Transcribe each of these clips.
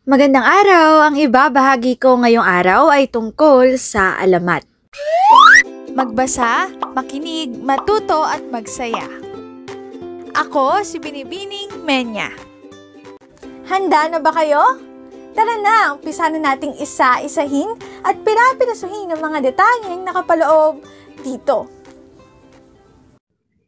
Magandang araw! Ang ibabahagi ko ngayong araw ay tungkol sa alamat. Magbasa, makinig, matuto at magsaya. Ako si Binibining Menya. Handa na ba kayo? Tara na, umpisa na nating isa-isahin at pirapirasuhin ang mga detalyeng nakapaloob dito.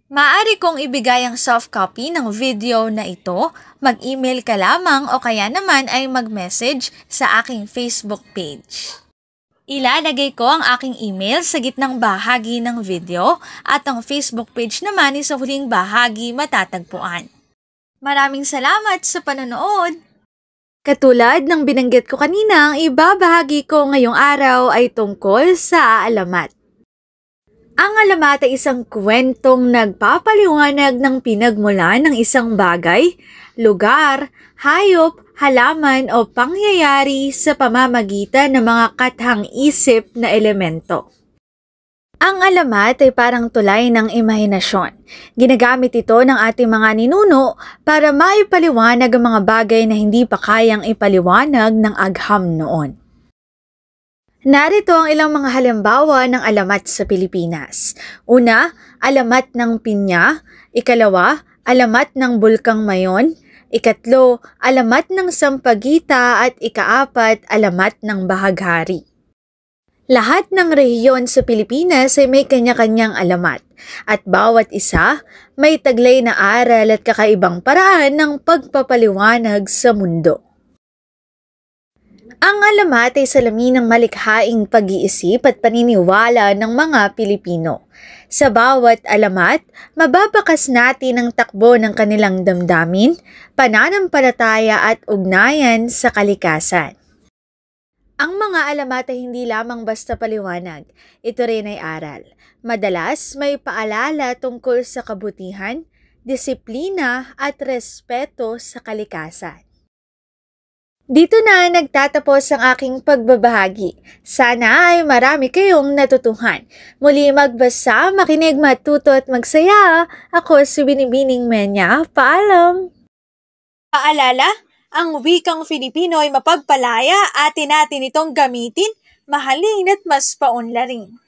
Maaari kong ibigay ang soft copy ng video na ito, mag-email ka lamang o kaya naman ay mag-message sa aking Facebook page. Ilalagay ko ang aking email sa gitnang bahagi ng video at ang Facebook page naman ay sa huling bahagi matatagpuan. Maraming salamat sa panonood! Katulad ng binanggit ko kanina, ang ibabahagi ko ngayong araw ay tungkol sa alamat. Ang alamat ay isang kwentong nagpapaliwanag ng pinagmulan ng isang bagay, lugar, hayop, halaman o pangyayari sa pamamagitan ng mga kathang-isip na elemento. Ang alamat ay parang tulay ng imahinasyon. Ginagamit ito ng ating mga ninuno para maipaliwanag ang mga bagay na hindi pa kayang ipaliwanag ng agham noon. Narito ang ilang mga halimbawa ng alamat sa Pilipinas. Una, alamat ng Pinya. Ikalawa, alamat ng Bulkang Mayon. Ikatlo, alamat ng Sampaguita at ikaapat, alamat ng Bahaghari. Lahat ng rehiyon sa Pilipinas ay may kanya-kanyang alamat at bawat isa may taglay na aral at kakaibang paraan ng pagpapaliwanag sa mundo. Ang alamat ay salamin ng malikhaing pag-iisip at paniniwala ng mga Pilipino. Sa bawat alamat, mababakas natin ang takbo ng kanilang damdamin, pananampalataya at ugnayan sa kalikasan. Ang mga alamat ay hindi lamang basta paliwanag, ito rin ay aral. Madalas may paalala tungkol sa kabutihan, disiplina at respeto sa kalikasan. Dito na nagtatapos ang aking pagbabahagi. Sana ay marami kayong natutuhan. Muli magbasa, makinig, matuto at magsaya. Ako si Binibining Menya. Paalam! Paalala, ang wikang Filipino ay mapagpalaya, atin natin itong gamitin, mahalin at mas paunlarin.